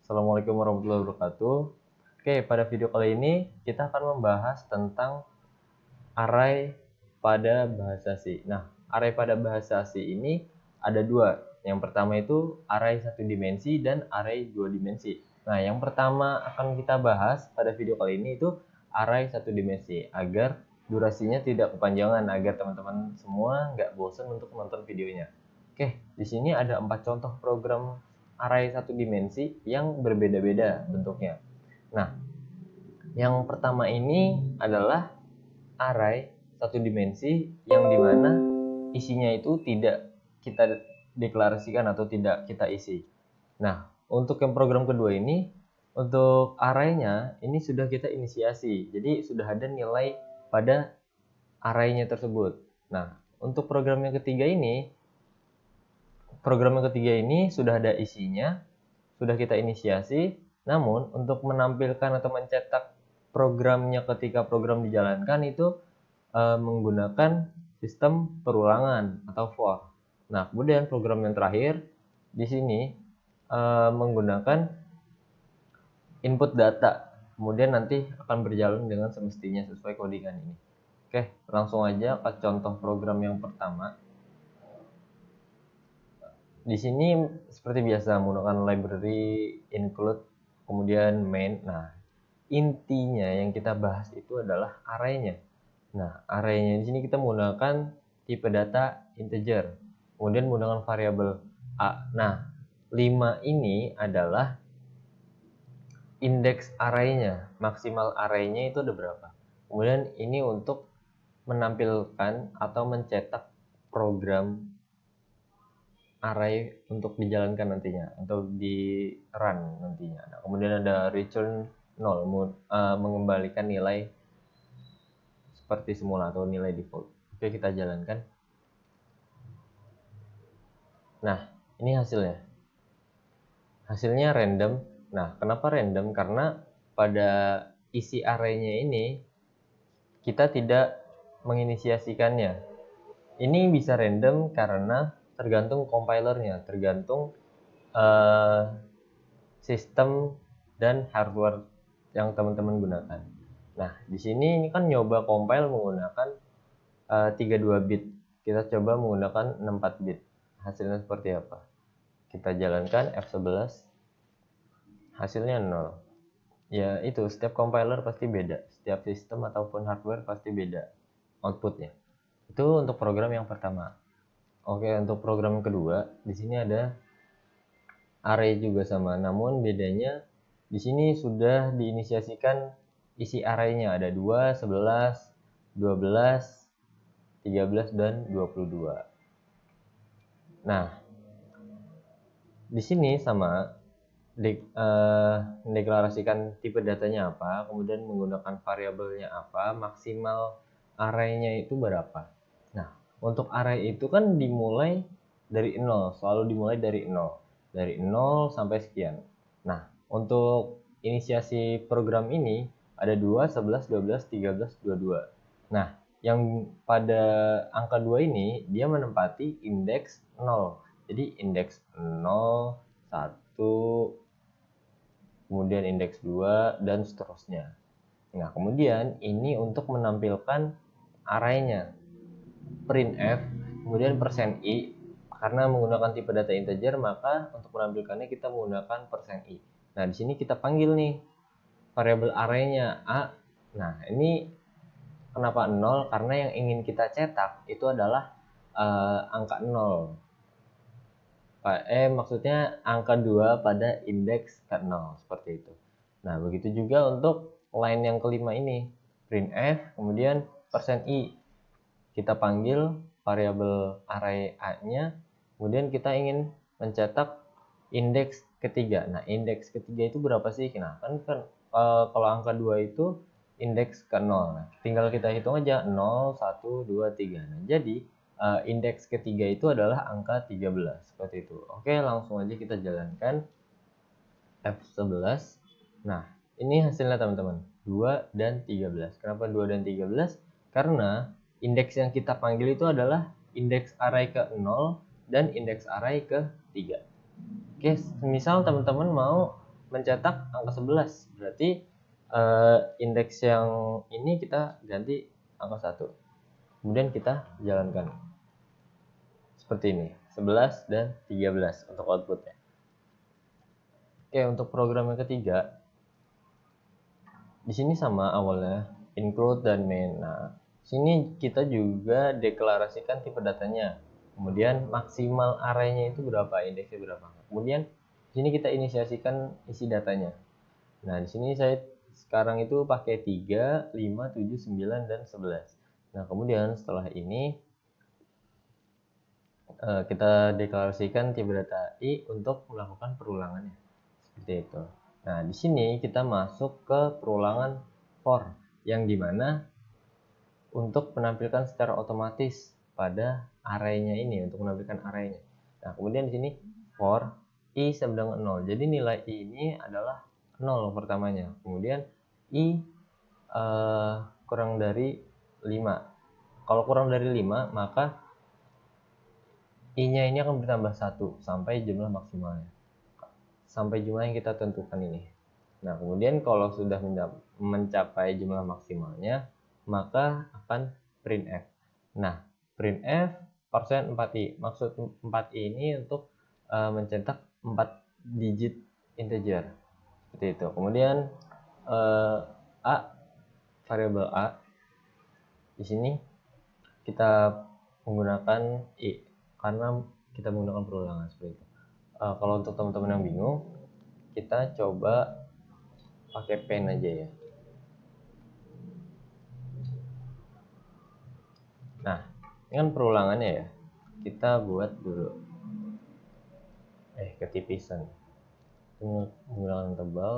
Assalamualaikum warahmatullahi wabarakatuh. Oke, pada video kali ini kita akan membahas tentang array pada bahasa C. Nah, array pada bahasa C ini ada dua. Yang pertama itu array satu dimensi dan array dua dimensi. Nah, yang pertama akan kita bahas pada video kali ini itu array satu dimensi, agar durasinya tidak kepanjangan, agar teman-teman semua nggak bosan untuk menonton videonya. Oke, di sini ada 4 contoh program array satu dimensi yang berbeda-beda bentuknya. Nah, yang pertama ini adalah array satu dimensi yang dimana isinya itu tidak kita deklarasikan atau tidak kita isi. Nah, untuk yang program kedua ini, untuk arraynya ini sudah kita inisiasi, jadi sudah ada nilai pada arraynya tersebut. Nah, untuk program yang ketiga ini sudah ada isinya, sudah kita inisiasi, namun untuk menampilkan atau mencetak programnya ketika program dijalankan itu menggunakan sistem perulangan atau for. Nah, kemudian program yang terakhir di sini menggunakan input data, kemudian nanti akan berjalan dengan semestinya sesuai codingan ini. Oke, langsung aja ke contoh program yang pertama. Di sini seperti biasa menggunakan library include kemudian main. Nah, intinya yang kita bahas itu adalah arraynya. Nah, arraynya di sini kita menggunakan tipe data integer, kemudian menggunakan variabel a. Nah, 5 ini adalah indeks arraynya, maksimal arraynya itu ada berapa. Kemudian ini untuk menampilkan atau mencetak program array untuk dijalankan nantinya atau di run nantinya. Nah, kemudian ada return 0, mengembalikan nilai seperti semula atau nilai default. Oke, kita jalankan. Nah, ini hasilnya. Hasilnya random. Nah, kenapa random? Karena pada isi arraynya ini kita tidak menginisiasikannya. Ini bisa random karena tergantung compilernya, tergantung sistem dan hardware yang teman-teman gunakan. Nah, di sini ini kan nyoba compile menggunakan 32 bit. Kita coba menggunakan 64 bit. Hasilnya seperti apa? Kita jalankan F11. Hasilnya 0. Ya, itu setiap compiler pasti beda. Setiap sistem ataupun hardware pasti beda outputnya. Itu untuk program yang pertama. Oke, untuk program kedua, di sini ada array juga sama, namun bedanya di sini sudah diinisiasikan isi arraynya ada 2, 11, 12, 13 dan 22. Nah, di sini sama mendeklarasikan tipe datanya apa, kemudian menggunakan variabelnya apa, maksimal arraynya itu berapa. Nah, untuk array itu kan dimulai dari 0, selalu dimulai dari 0. Dari 0 sampai sekian. Nah, untuk inisiasi program ini ada 2, 11, 12, 13, 22. Nah, yang pada angka 2 ini dia menempati indeks 0. Jadi indeks 0, 1, kemudian indeks 2 dan seterusnya. Nah, kemudian ini untuk menampilkan arraynya. Printf, kemudian %i, karena menggunakan tipe data integer, maka untuk menampilkannya kita menggunakan %i. Nah, di sini kita panggil nih variabel arraynya a. Nah, ini kenapa 0? Karena yang ingin kita cetak itu adalah angka 0. Maksudnya angka 2 pada indeks ke-0, seperti itu. Nah, begitu juga untuk line yang kelima ini, printf, kemudian %i. Kita panggil variabel array a-nya, kemudian kita ingin mencetak indeks ketiga. Nah, indeks ketiga itu berapa sih? Nah, kan kalau angka 2 itu indeks ke 0. Nah, tinggal kita hitung aja 0, 1, 2, 3. Nah, jadi indeks ketiga itu adalah angka 13, seperti itu. Oke, langsung aja kita jalankan F11. Nah, ini hasilnya teman-teman, 2 dan 13. Kenapa 2 dan 13? Karena indeks yang kita panggil itu adalah indeks array ke-0 dan indeks array ke-3. Oke, misal teman-teman mau mencetak angka 11. Berarti indeks yang ini kita ganti angka 1. Kemudian kita jalankan. Seperti ini, 11 dan 13 untuk outputnya. Oke, untuk program yang ketiga, di sini sama awalnya, include dan main. Nah, sini kita juga deklarasikan tipe datanya. Kemudian maksimal arraynya itu berapa, indeksnya berapa. Kemudian di sini kita inisiasikan isi datanya. Nah, di sini saya sekarang itu pakai 3, 5, 7, 9, dan 11. Nah, kemudian setelah ini kita deklarasikan tipe data i untuk melakukan perulangannya. Seperti itu. Nah, di sini kita masuk ke perulangan for, yang dimana untuk menampilkan secara otomatis pada arraynya ini, untuk menampilkan arraynya. Nah, kemudian di sini for i sama dengan 0. Jadi nilai i ini adalah 0 pertamanya. Kemudian i kurang dari 5. Kalau kurang dari 5, maka i-nya ini akan bertambah 1 sampai jumlah maksimalnya. Sampai jumlah yang kita tentukan ini. Nah, kemudian kalau sudah mencapai jumlah maksimalnya, maka akan printf. Nah, printf persen 4i. Maksud 4i ini untuk mencetak 4 digit integer. Seperti itu. Kemudian a, variabel a, di sini kita menggunakan i karena kita menggunakan perulangan seperti itu. Kalau untuk teman-teman yang bingung, kita coba pakai pen aja ya. Nah, ini kan perulangannya ya. Kita buat dulu. Ketipisan. Menggunakan tebal.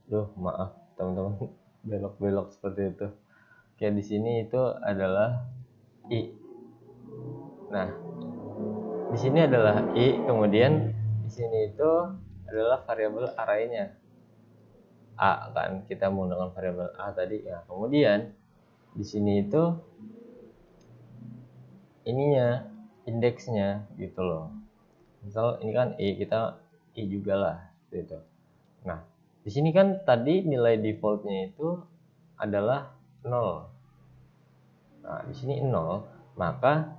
Duh, maaf teman-teman, belok-belok seperti itu. Oke, di sini itu adalah i. Nah, di sini adalah i, kemudian di sini itu adalah variabel arraynya a, kan kita menggunakan variabel a tadi ya. Kemudian di sini itu ininya, indeksnya gitu loh. Misal ini kan i, kita i juga lah seperti itu. Nah, di sini kan tadi nilai defaultnya itu adalah 0. Nah, di sini 0, maka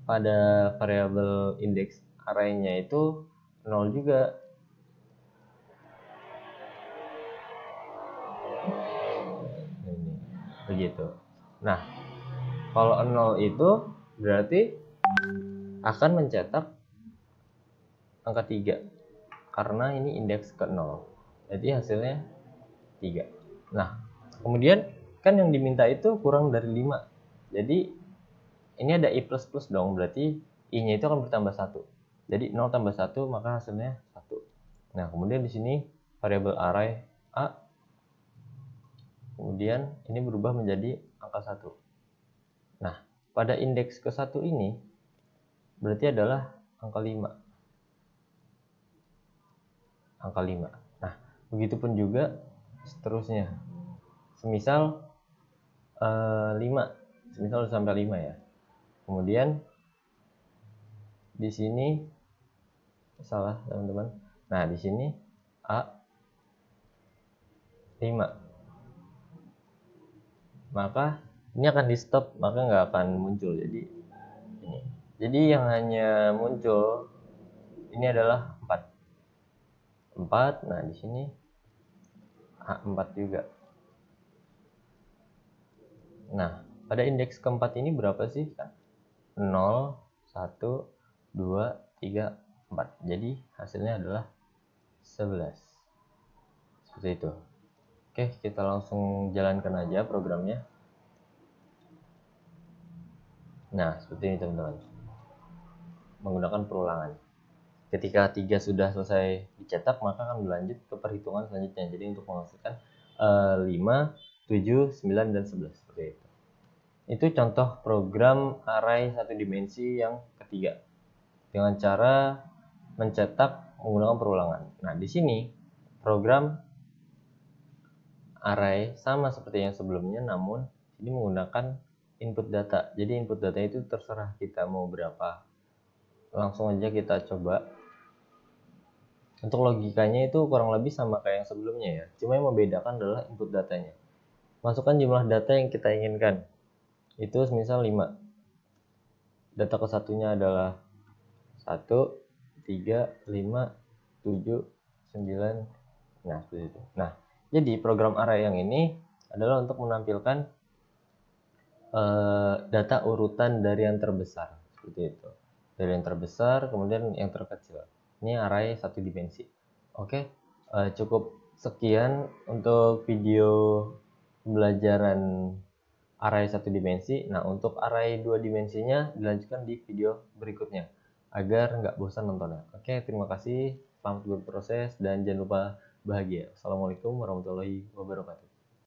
pada variabel indeks arraynya itu 0 juga. Ini, begitu. Nah, kalau 0 itu berarti akan mencetak angka 3 karena ini indeks ke 0. Jadi hasilnya 3. Nah, kemudian kan yang diminta itu kurang dari 5. Jadi ini ada i++ dong, berarti i-nya itu akan bertambah 1. Jadi 0 tambah 1 maka hasilnya 1. Nah, kemudian di sini variabel array a, kemudian ini berubah menjadi angka 1. Nah, pada indeks ke 1 ini berarti adalah angka 5. Angka 5. Nah, begitupun juga seterusnya. Semisal 5, semisal sampai 5 ya. Kemudian di sini salah teman-teman. Nah, di sini a 5. Maka ini akan di stop, maka nggak akan muncul. Jadi ini. Jadi yang hanya muncul ini adalah 4. 4. Nah, di sini A4 juga. Nah, pada indeks keempat ini berapa sih? 0, 1, 2, 3, 4. Jadi hasilnya adalah 11. Seperti itu. Oke, kita langsung jalankan aja programnya. Nah, seperti ini teman-teman. Menggunakan perulangan. Ketika 3 sudah selesai dicetak, maka akan berlanjut ke perhitungan selanjutnya. Jadi untuk menghasilkan 5, 7, 9, dan 11 seperti itu. Itu contoh program array satu dimensi yang ketiga dengan cara mencetak menggunakan perulangan. Nah, di sini program array sama seperti yang sebelumnya, namun ini menggunakan input data. Jadi input data itu terserah kita mau berapa. Langsung aja kita coba. Untuk logikanya itu kurang lebih sama kayak yang sebelumnya ya. Cuma yang membedakan adalah input datanya. Masukkan jumlah data yang kita inginkan. Itu misal 5. Data kesatunya adalah 1, 3, 5, 7, 9. Nah, seperti itu. Nah, jadi program array yang ini adalah untuk menampilkan data urutan dari yang terbesar. Seperti itu. Dari yang terbesar, kemudian yang terkecil. Ini array satu dimensi. Oke, cukup sekian untuk video pembelajaran array satu dimensi. Nah, untuk array dua dimensinya dilanjutkan di video berikutnya agar nggak bosan nontonnya. Oke, terima kasih. Selamat berproses dan jangan lupa bahagia. Assalamualaikum warahmatullahi wabarakatuh.